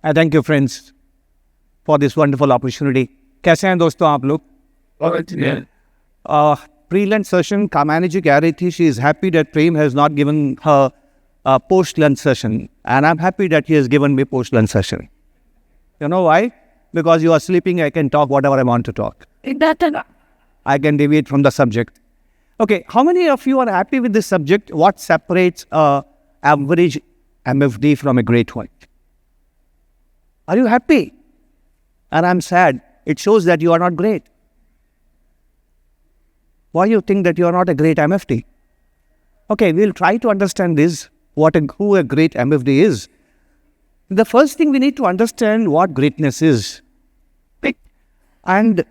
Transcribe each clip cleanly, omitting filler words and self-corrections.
I thank you friends for this wonderful opportunity. कैसे हैं दोस्तों आप लोग? Pre-lunch session कामायनी जी कह रही थी she is happy that Prem has not given her post-lunch session, and I'm happy that he has given me post-lunch session. You know why? Because you are sleeping, I can talk whatever I want to talk. I can deviate from the subject. Okay, how many of you are happy with this subject? What separates a average MFD from a great one? Are you happy? And I'm sad. It shows that you are not great. Why you think that you are not a great MFD? Okay, we'll try to understand this, who a great MFD is. The first thing we need to understand what greatness is. And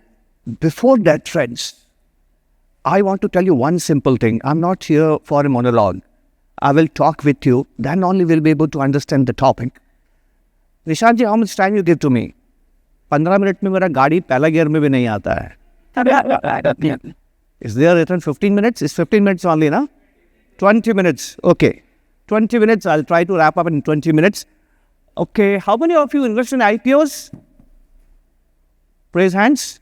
before that, friends, I want to tell you one simple thing. I'm not here for a monologue. I will talk with you, then only we'll be able to understand the topic. Nishant ji, how much time you give to me? 15 minute में मेरा गाड़ी पहला gear में भी नहीं आता है. Is there written 15 minutes? It's 15 minutes only, na? 20 minutes. Okay. 20 minutes. I'll try to wrap up in 20 minutes. Okay. How many of you invest in IPOs? Raise hands.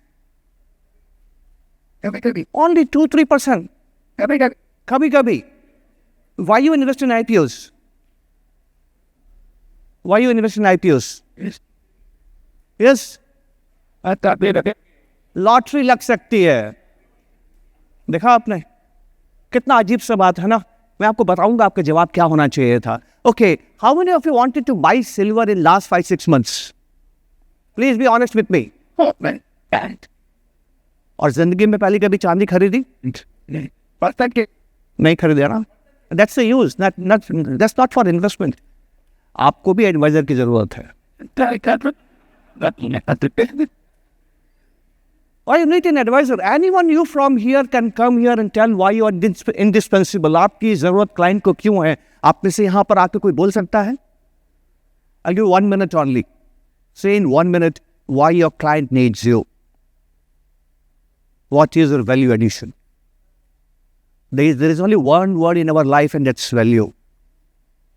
Only 2-3%. Kabhi. Why you invest in IPOs? Why you invest in IPOs? Yes? Lottery लग सकती है. देखा आपने कितना अजीब सा बात है ना. मैं आपको बताऊंगा आपका जवाब क्या होना चाहिए था. Okay, how many of you wanted to buy silver in last 5-6 months? Please be honest with me. और जिंदगी में पहले कभी चांदी खरीदी? नहीं खरीदे ना. That's the use, that's not for investment. आपको भी एडवाइजर की जरूरत है. Why you need an advisor? Anyone you from here can come here and tell why you are indispensable. आपकी जरूरत क्लाइंट को क्यों है? आप में से यहाँ पर आके कोई बोल सकता है? I'll give you 1 minute only. Say in 1 minute why your client needs you. What is your value addition? There is only one word in our life, and that's value.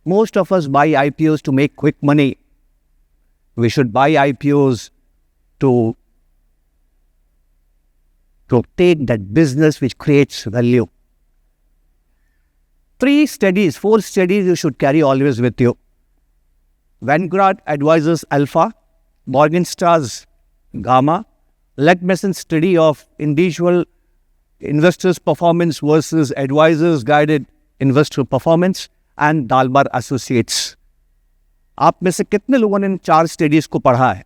Most of us buy IPOs to make quick money. We should buy IPOs to take that business which creates value. 4 studies you should carry always with you. Vanguard Advisors Alpha, Morningstar's Gamma, Legg-Mason study of individual investors' performance versus advisors' guided investor performance, and Dalbar Associates. आप में से कितने लोगों ने इन 4 studies को पढ़ा है?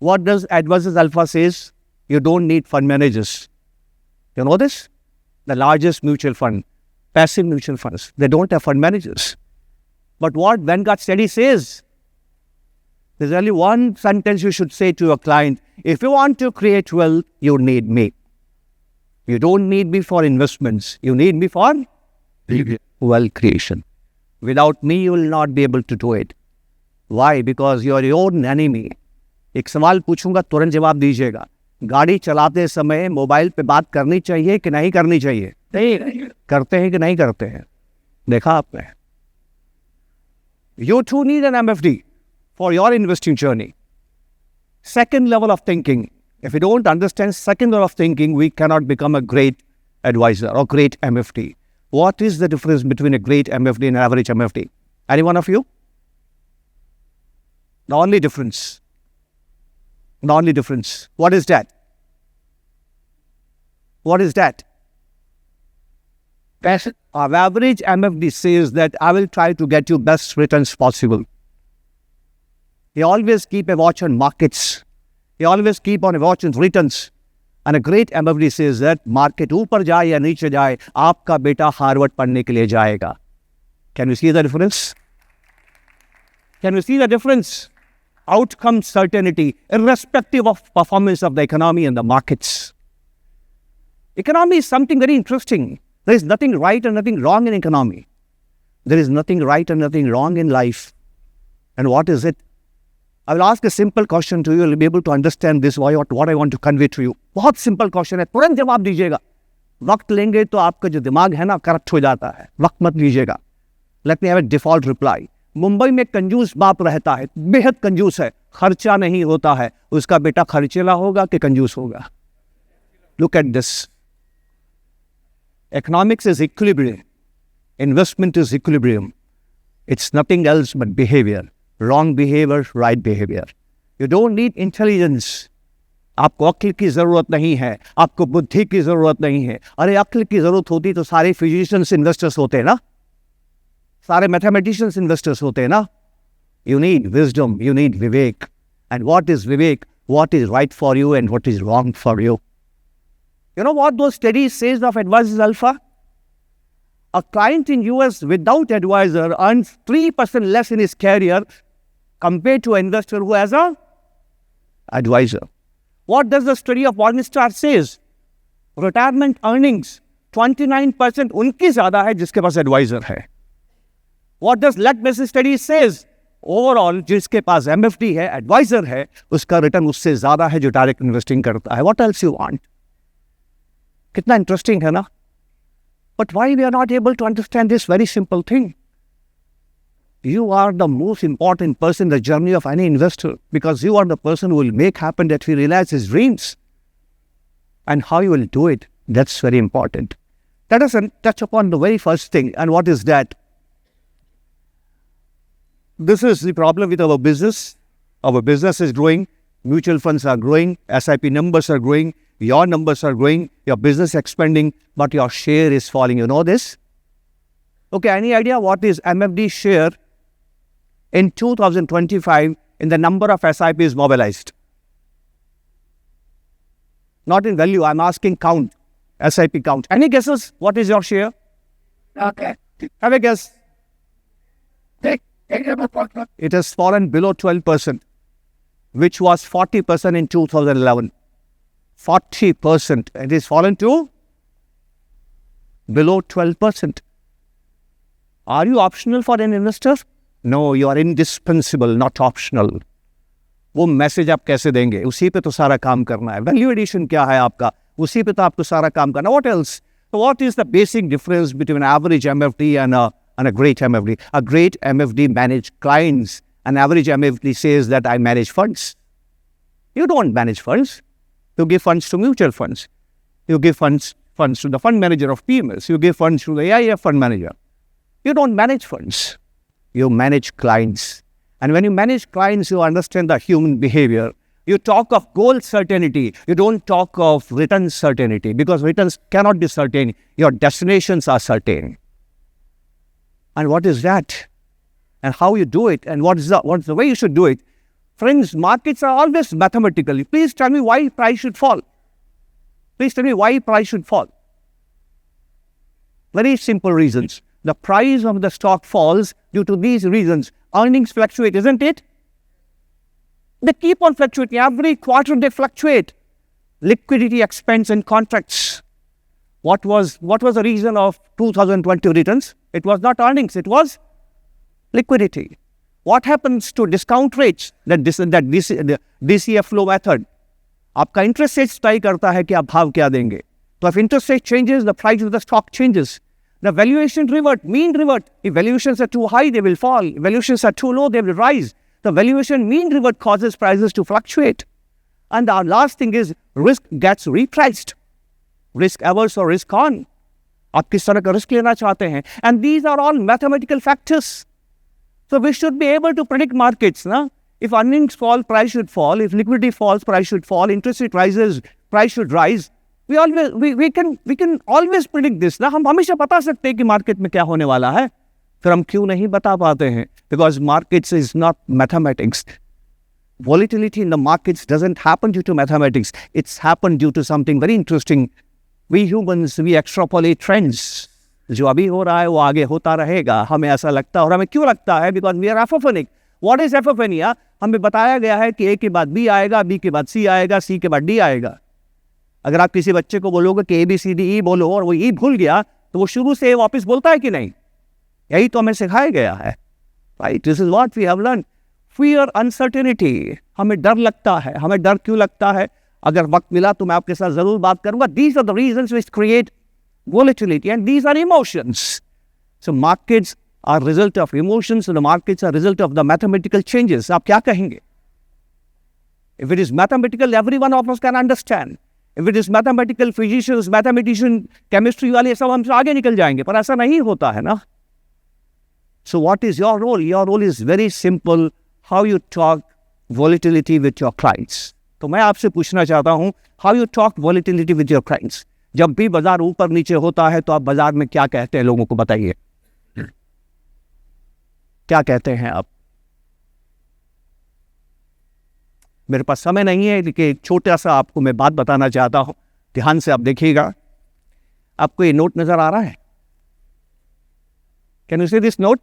What does Advisors Alpha says? You don't need fund managers. You know this? The largest mutual fund, passive mutual funds, they don't have fund managers. But what Vanguard study says? There's only one sentence you should say to your client. If you want to create wealth, you need me. You don't need me for investments. You need me for wealth creation. Without me, you will not be able to do it. Why? Because you are your own enemy. एक सवाल पूछूंगा, तुरंत जवाब दीजिएगा. गाड़ी चलाते समय mobile पे बात करनी चाहिए कि नहीं करनी चाहिए? नहीं करते हैं कि नहीं करते हैं? देखा आपने. You too need an MFD for your investing journey. Second level of thinking. If we don't understand second level of thinking, we cannot become a great advisor or great MFD. What is the difference between a great MFD and an average MFD? Any one of you? The only difference. What is that? What is that? Passion. Our average MFD says that I will try to get you best returns possible. He always keep a watch on markets. He always keep on a watch on returns. And a great MFD says that market ऊपर जाए या नीचे जाए, आपका बेटा Harvard पढ़ने के लिए जाएगा. Can you see the difference? Can you see the difference? Outcome certainty, irrespective of performance of the economy and the markets. Economy is something very interesting. There is nothing right and nothing wrong in economy. There is nothing right and nothing wrong in life. And what is it? I will ask a simple question to you. You will be able to understand this, what I want to convey to you. बहुत simple question है, तुरंत जवाब दीजिएगा. वक्त लेंगे तो आपका जो दिमाग है ना करप्ट हो जाता है. वक्त मत लीजिएगा. Let me have a default reply. Mumbai में कंजूस बाप रहता है, बेहद कंजूस है, खर्चा नहीं होता है, उसका बेटा खर्चेला होगा कि कंजूस होगा? Look at this. Economics is equilibrium. Investment is equilibrium. It's nothing else but behavior. Wrong behavior, right behavior. You don't need intelligence. आपको अक्ल की जरूरत नहीं है, आपको बुद्धि की जरूरत नहीं है. अरे अक्ल की जरूरत होती तो सारे फिजिशियंस इन्वेस्टर्स होते ना, सारे मैथमेटिशियंस इन्वेस्टर्स होते ना. You need wisdom, you need vivek. And what is vivek? What is right for you and what is wrong for you? You know what those studies says of Advisors Alpha? A client in US without advisor earns 3% less in his career compared to an investor who has a advisor. What does the study of Morningstar says? Retirement earnings 29% उनकी ज़्यादा है जिसके पास advisor है. What does Luck Basis study says? Overall जिसके पास MFD है, advisor है, उसका return उससे ज़्यादा है जो डायरेक्ट इन्वेस्टिंग करता है. What else you want? कितना इंटरेस्टिंग है ना. But why we are not able to understand this very simple thing? You are the most important person in the journey of any investor because you are the person who will make happen that he realizes his dreams. And how you will do it, that's very important. Let us touch upon the very first thing. And what is that? This is the problem with our business. Our business is growing. Mutual funds are growing. SIP numbers are growing. Your numbers are growing, your business expanding, but your share is falling. You know this? Okay, any idea what is MFD share in 2025 in the number of SIPs mobilized? Not in value, I'm asking count, SIP count. Any guesses? What is your share? Okay. Have a guess. Take it. It has fallen below 12%, which was 40% in 2011. 40%. It is fallen to below 12%. Are you optional for an investor? No, you are indispensable, not optional. वो message आप कैसे देंगे? उसी पे तो सारा काम करना है. वैल्यू एडिशन क्या है आपका? उसी पे तो आपको सारा काम करना. What else? So what is the basic difference between an average MFD and a great MFD? A great MFD manage clients. An average MFD says that I manage funds. You don't manage funds. You give funds to mutual funds. You give funds to the fund manager of PMS. You give funds to the AIF fund manager. You don't manage funds. You manage clients. And when you manage clients, you understand the human behavior. You talk of goal certainty. You don't talk of return certainty because returns cannot be certain. Your destinations are certain. And what is that? And how you do it? And what's the way you should do it? Friends, markets are always mathematical. Please tell me why price should fall. Please tell me why price should fall. Very simple reasons. The price of the stock falls due to these reasons. Earnings fluctuate, isn't it? They keep on fluctuating. Every quarter they fluctuate. Liquidity expands in contracts. What was the reason of 2020 returns? It was not earnings, it was liquidity. What happens to discount rates? That DCF flow method. आपका interest rate तय करता है कि आप भाव क्या देंगे. So if interest rate changes, the price of the stock changes. The valuation revert, mean revert. If valuations are too high, they will fall. If valuations are too low, they will rise. The valuation mean revert causes prices to fluctuate. And our last thing is risk gets repriced. Risk averse or risk on. आप किस तरह का risk लेना चाहते हैं. And these are all mathematical factors. So we should be able to predict markets. Na? If earnings fall, price should fall. If liquidity falls, price should fall. Interest rate rises, price should rise. We can always predict this. ना हम हमेशा बता सकते हैं कि market में क्या होने वाला है. फिर हम क्यों नहीं बता पाते हैं? Because markets is not mathematics. Volatility in the markets doesn't happen due to mathematics. It's happened due to something very interesting. We humans, we extrapolate trends. जो अभी हो रहा है वो आगे होता रहेगा. हमें ऐसा लगता है. और हमें क्यों लगता है? Because we are epiphanic. What is epiphania? हमें बताया गया है कि A के बाद B आएगा, B के बाद C आएगा, C के बाद D आएगा. अगर आप किसी बच्चे को बोलोगे कि A B C D E बोलो और वो E भूल गया तो वो शुरू से वापस बोलता है कि नहीं? यही तो हमें सिखाया गया है. Right? This is what we have learned. Fear, uncertainty. हमें डर लगता है. हमें डर क्यों लगता है? अगर वक्त मिला तो मैं आपके साथ जरूर बात करूंगा. These are the reasons which create volatility and these are emotions. So markets are result of emotions and the markets are result of the mathematical changes. आप क्या कहेंगे? If it is mathematical, every one of us can understand. If it is mathematical, physicians, mathematician, chemistry वाले सब हमसे आगे निकल जाएंगे, पर ऐसा नहीं होता है ना. So what is your role? Your role is very simple. How you talk volatility with your clients. तो मैं आपसे पूछना चाहता हूँ, how you talk volatility with your clients. जब भी बाजार ऊपर नीचे होता है तो आप बाजार में क्या कहते हैं, लोगों को बताइए. क्या कहते हैं आप? मेरे पास समय नहीं है, लेकिन एक छोटा सा आपको मैं बात बताना चाहता हूं, ध्यान से आप देखिएगा. आपको ये नोट नजर आ रहा है? Can you see this note?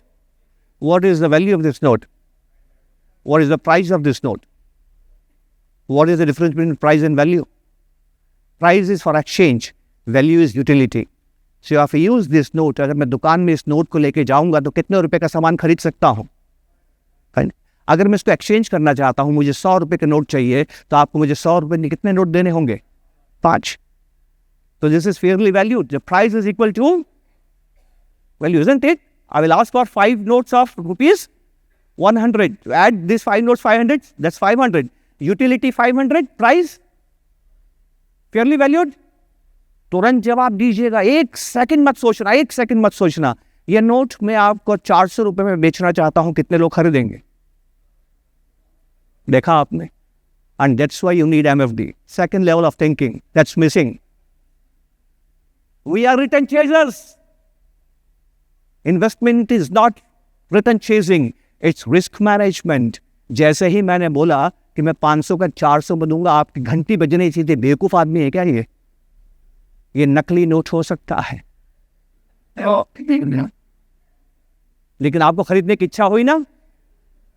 What is the value of this note? What is the price of this note? What is the difference between price and value? Price is for exchange, value is utility. So if I use this note, अगर मैं दुकान में इस note को लेके जाऊंगा तो कितने रुपए का सामान खरीद सकता हूं? अगर मैं इसको एक्सचेंज करना चाहता हूं, मुझे 100 रुपए का नोट चाहिए, तो आपको मुझे 100 रुपए के कितने नोट देने होंगे? 5. तो this is fairly valued. The price is equal to value, isn't it? I will ask for 5 notes of rupees 100. Add this 5 notes 500, that's 500. Utility 500, price fairly valued. तुरंत जवाब दीजिएगा. एक सेकंड मत सोचना, एक सेकंड मत सोचना. ये नोट मैं आपको 400 रुपए में बेचना चाहता हूं, कितने लोग खरीदेंगे? देखा आपने? And that's why you need MFD. Second level of thinking, that's missing. We are return chasers. Investment is not return chasing, it's risk management. जैसे ही मैंने बोला कि मैं 500 का 400 में दूंगा, आपकी घंटी बजने चाहिए. बेवकूफ आदमी है क्या ये नकली नोट हो सकता है, लेकिन आपको खरीदने की इच्छा हुई ना,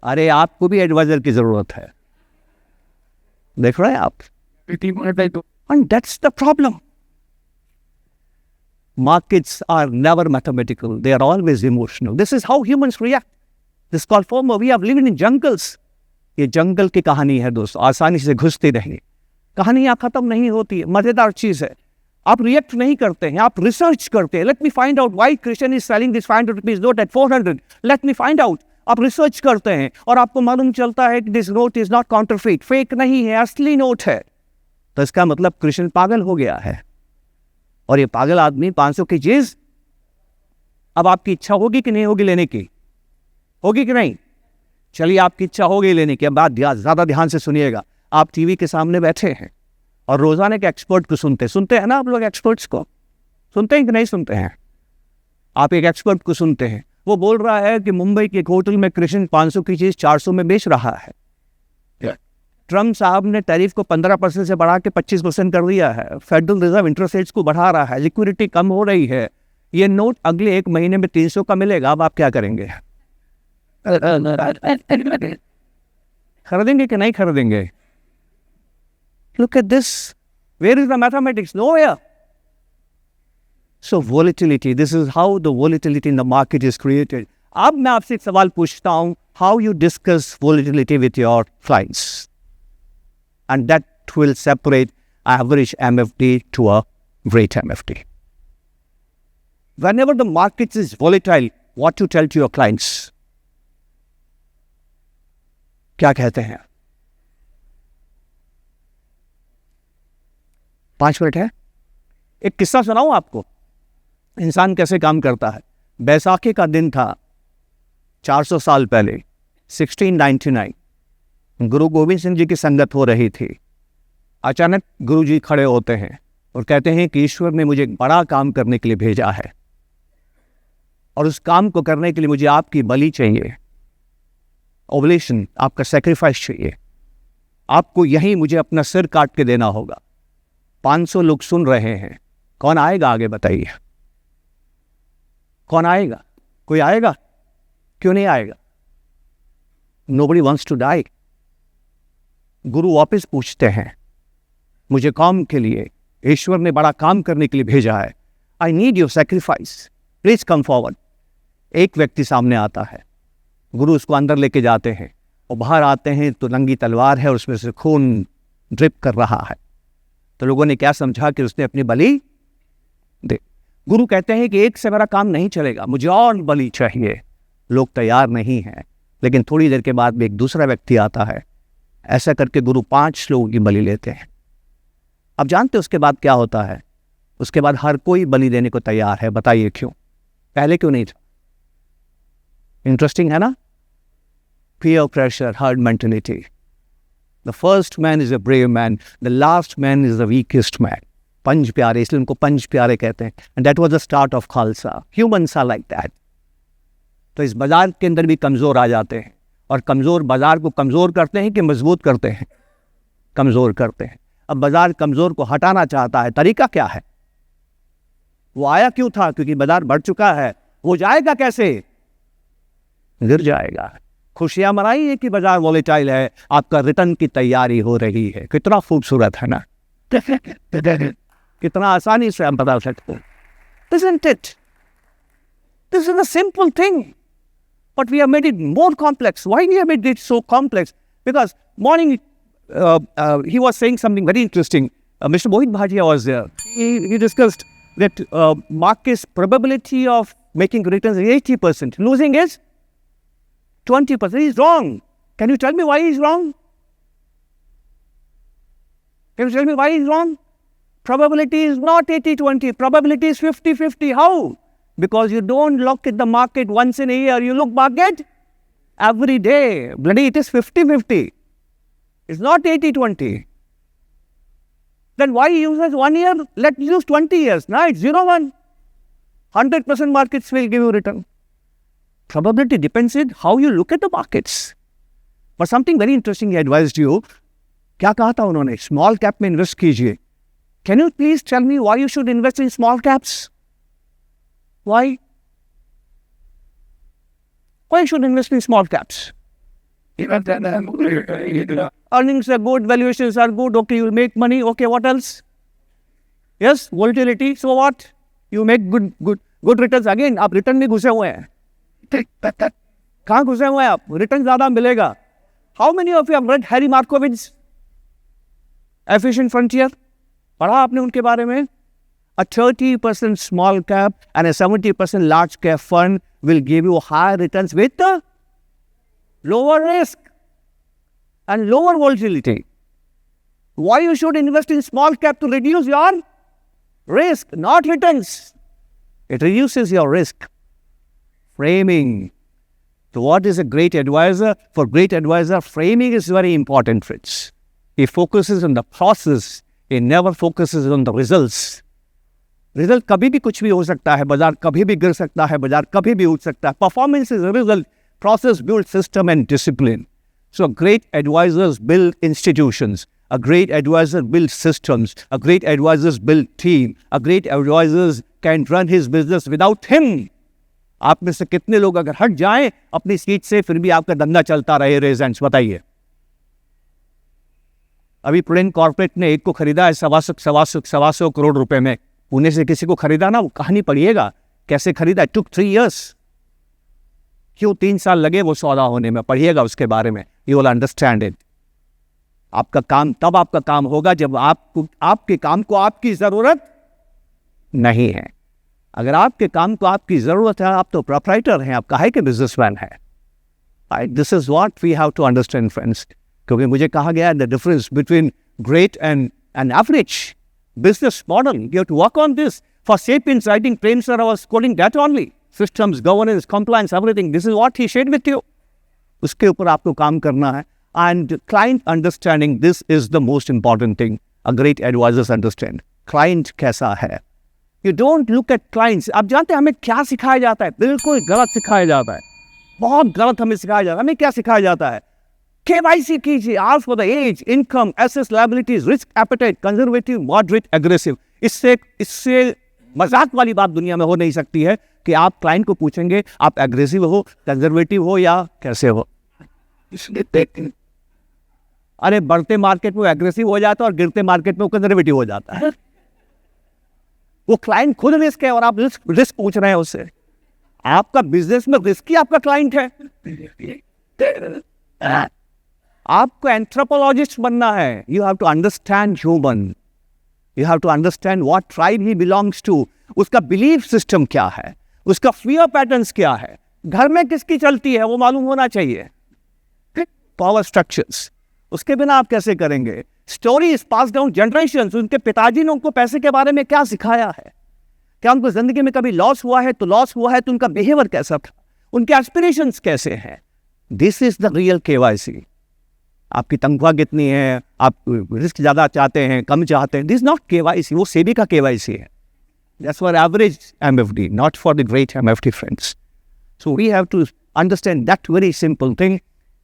अरे आपको भी एडवाइजर की जरूरत है. देख रहे हैं आप? And that's the problem. Markets are never mathematical. They are always emotional. This is how humans react. This is called FOMO. We have lived in jungles. ये जंगल की कहानी है दोस्तों. आसानी से घुसते रहेंगे, कहानियां खत्म नहीं होती है. मजेदार चीज है. आप रिएक्ट नहीं करते हैं, आप रिसर्च करते हैं. Let me find out why Christian is selling this 500 rupees note at 400. Let me find out. आप रिसर्च करते हैं और आपको मालूम चलता है कि this note is not counterfeit, fake नहीं है, असली नोट है. तो इसका मतलब क्रिश्चियन पागल हो गया है. और ये पागल आदमी 500 की चीज, अब आपकी इच्छा होगी कि नहीं होगी लेने की? होगी कि नहीं? चलिए, आपकी इच्छा होगी लेने की. अब बात ज्यादा ध्यान से सुनिएगा. आप टीवी के सामने बैठे हैं और रोजाना के एक्सपर्ट को सुनते हैं ना. आप लोग एक्सपर्ट्स को सुनते हैं कि नहीं सुनते हैं? आप एक एक्सपर्ट को सुनते हैं, वो बोल रहा है कि मुंबई के एक होटल में कृष्ण 500 की चीज 400 में बेच रहा है. ट्रम्प साहब ने टैरिफ को 15% से बढ़ा के 25% कर दिया है. फेडरल रिजर्व इंटरेस्ट रेट्स को बढ़ा रहा है. लिक्विडिटी कम हो रही है. ये नोट अगले 1 महीने में 300 का मिलेगा. अब आप क्या करेंगे? खरीदेंगे कि नहीं खरीदेंगे? Look at this. Where is the mathematics? Nowhere. So volatility, this is how the volatility in the market is created. अब मैं आपसे एक सवाल पूछता हूं, how you discuss volatility with your clients, and that will separate average MFD to a great MFD. Whenever the market is volatile, what you tell to your clients? क्या कहते हैं? 5 मिनट है. एक किस्सा सुनाऊं आपको, इंसान कैसे काम करता है. बैसाखी का दिन था 400 साल पहले, 1699. गुरु गोविंद सिंह जी की संगत हो रही थी. अचानक गुरु जी खड़े होते हैं और कहते हैं कि ईश्वर ने मुझे एक बड़ा काम करने के लिए भेजा है, और उस काम को करने के लिए मुझे आपकी बलि चाहिए, ओबलेशन, आपका सेक्रीफाइस चाहिए. आपको यहीं मुझे अपना सिर काट के देना होगा. 500 लोग सुन रहे हैं. कौन आएगा आगे बताइए? कौन आएगा? कोई आएगा? क्यों नहीं आएगा? Nobody wants to die. गुरु वापस पूछते हैं, मुझे काम के लिए ईश्वर ने बड़ा काम करने के लिए भेजा है. I need your sacrifice, please come forward. एक व्यक्ति सामने आता है. गुरु उसको अंदर लेके जाते हैं और बाहर आते हैं तो नंगी तलवार है और उसमें से खून ड्रिप कर रहा है. तो लोगों ने क्या समझा कि उसने अपनी बलि दे. गुरु कहते हैं कि एक से मेरा काम नहीं चलेगा, मुझे और बलि चाहिए. लोग तैयार नहीं हैं, लेकिन थोड़ी देर के बाद भी एक दूसरा व्यक्ति आता है। ऐसा करके गुरु 5 लोगों की बलि लेते हैं। अब जानते उसके बाद क्या होता है? उसके बाद हर कोई बलि देने को तैयार है। बताइए क्यों? पहले क्यों नहीं था? इंटरेस्टिंग है ना? Peer pressure, herd mentality. The first man is a brave man, the last man is the weakest man. पंच प्यारे, इसलिए उनको पंच प्यारे कहते हैं। And that was the start of Khalsa. Humans are like that. तो इस बाजार के अंदर भी कमज़ोर आ जाते हैं, और कमज़ोर बाजार को कमज़ोर करते हैं कि मजबूत करते हैं? कमज़ोर करते हैं। अब बाजार कमज़ोर को हटाना चाहता है, तरीका क्या है? वो आया क्यों था? क्योंकि बाजार बढ़ चुका है। वो जाएगा कैसे? गिर जाएगा। खुशियां मनाइए कि बाजार वॉलेटाइल है, आपका रिटर्न की तैयारी हो रही है। कितना खूबसूरत है ना? कितना आसानी से हम बता सकते हैं। Isn't it? This is a simple thing, but we have made it more complex. Why we have made it so complex? Because morning he was saying something very interesting. Mr. Mohit Bhatia was there. He discussed that market's probability of making returns is 80%. Losing is 20%. He's wrong. Can you tell me why he's wrong? Can you tell me why he's wrong? Probability is not 80-20. Probability is 50-50. How? Because you don't look at the market once in a year. You look market every day. Bloody, it is 50-50. It's not 80-20. Then why use 1 year? Let's use 20 years. Now it's 0-1. 100% markets will give you return. Probability depends on how you look at the markets. But something very interesting he advised you. क्या कहा था उन्होंने? Small cap में invest कीजिए। Can you please tell me why you should invest in small caps? Why should invest in small caps? Earnings are good, valuations are good, okay, you'll make money, okay, what else? Yes, volatility, so what? You make good returns. Again, आप return में घुसे हुए हैं। कहाँ घुसे हुए हैं आप? रिटर्न ज़्यादा मिलेगा। How many of you have read Harry Markowitz, Efficient Frontier? पढ़ा आपने उनके बारे में? A 30% small cap and a 70% large cap fund will give you higher returns with the lower risk and lower volatility. Why you should invest in small cap? To reduce your risk, not returns. It reduces your risk. Framing. So what is a great advisor? For great advisor, framing is very important, friends. He focuses on the process. He never focuses on the results. Result कभी भी कुछ भी हो सकता है, बाजार कभी भी गिर सकता है, बाजार कभी भी उठ सकता है. Performance is result, process builds system and discipline. So great advisors build institutions. A great advisor builds systems. A great advisors build team. A great advisors can run his business without him. आप में से कितने लोग अगर हट जाएं अपनी seat से फिर भी आपका धंधा चलता रहे? रेजेंट्स बताइए. अभी प्रुडेंट कॉर्पोरेट ने एक को खरीदा है 125 करोड़ रुपए में. पुणे से किसी को खरीदा ना, वो कहानी पढ़िएगा कैसे खरीदा. टुक 3 years. क्यों 3 साल लगे वो सौदा होने में? पढ़िएगा उसके बारे में. You will understand it. आपका काम तब आपका काम होगा जब आपके काम को आपकी जरूरत नहीं है. अगर आपके काम को आपकी जरूरत है, आप तो प्रोप्राइटर हैं, आप काहे के बिजनेसमैन हैं. This is what we have to understand friends. क्योंकि मुझे कहा गया है the difference between great and average business model. You have to work on this. For Sapiens writing, Prem sir was quoting that only. Systems, governance, compliance, everything. This is what he shared with you. उसके ऊपर आपको काम करना है. And client understanding, this is the most important thing. A great advisors understand. Client कैसा है? You don't look at clients. आप जानते हैं हमें क्या सिखाया जाता है? बिल्कुल गलत सिखाया जाता है. बहुत गलत हमें सिखाया जाता है. हमें क्या सिखाया जाता है? KYC कीजिए, ask for the age, income, assets, liabilities, risk appetite, conservative, moderate, aggressive. इससे मजाक वाली बात दुनिया में हो नहीं सकती है कि आप क्लाइंट को पूछेंगे आप एग्रेसिव हो, कंजर्वेटिव हो या कैसे हो. अरे बढ़ते मार्केट में एग्रेसिव हो जाता है और गिरते मार्केट में कंजर्वेटिव हो जाता है. वो क्लाइंट खुद रिस्क है और आप रिस्क पूछ रहे हैं उससे. आपका बिजनेस में रिस्क ही आपका क्लाइंट है. आपको एंथ्रोपोलॉजिस्ट बनना है. You have to understand human. You have to understand what tribe he belongs to. उसका बिलीफ सिस्टम क्या है, उसका फियर पैटर्न्स क्या है, घर में किसकी चलती है वो मालूम होना चाहिए। पावर स्ट्रक्चर्स, उसके बिना आप कैसे करेंगे। Story is pass down generations. उनके पिताजी ने उनको पैसे के बारे में क्या सिखाया है, क्या उनको जिंदगी में कभी लॉस हुआ है, तो लॉस हुआ है तो उनका बिहेवियर कैसा था, उनके एस्पिरेशंस कैसे हैं। This is the real KYC. आपकी तनख्वाह कितनी है, आप रिस्क ज़्यादा चाहते हैं, कम चाहते हैं, दिस नॉट केवाईसी, वो सेबी का केवाईसी है। That's for average MFD, not for the great MFD friends. So we have to understand that very simple thing.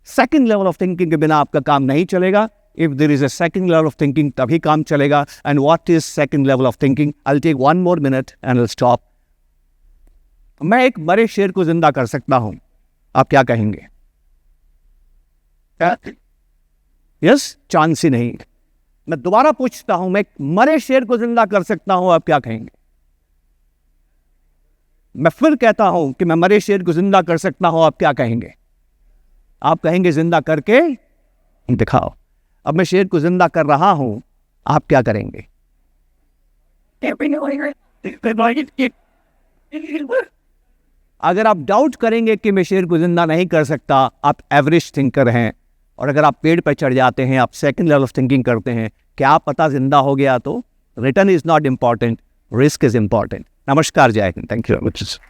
Second level of thinking के बिना आपका काम नहीं चलेगा। If there is a second level of thinking तभी काम चलेगा। And what is second level of thinking? I will take one more minute and will stop. मैं एक मरे शेर को जिंदा कर सकता हूं, आप क्या कहेंगे? यस, चांस ही नहीं। मैं दोबारा पूछता हूं, मैं एक मरे शेर को जिंदा कर सकता हूं, आप क्या कहेंगे? मैं फिर कहता हूं कि मैं मरे शेर को जिंदा कर सकता हूं, आप क्या कहेंगे? आप कहेंगे जिंदा करके दिखाओ। अब मैं शेर को जिंदा कर रहा हूं, आप क्या करेंगे? अगर आप डाउट करेंगे कि मैं शेर को जिंदा नहीं कर सकता, आप एवरेज थिंकर हैं। और अगर आप पेड़ पर चढ़ जाते हैं, आप सेकंड लेवल ऑफ थिंकिंग करते हैं, क्या पता जिंदा हो गया तो। Return is not important, risk is important. नमस्कार, जय Hind, thank you very much.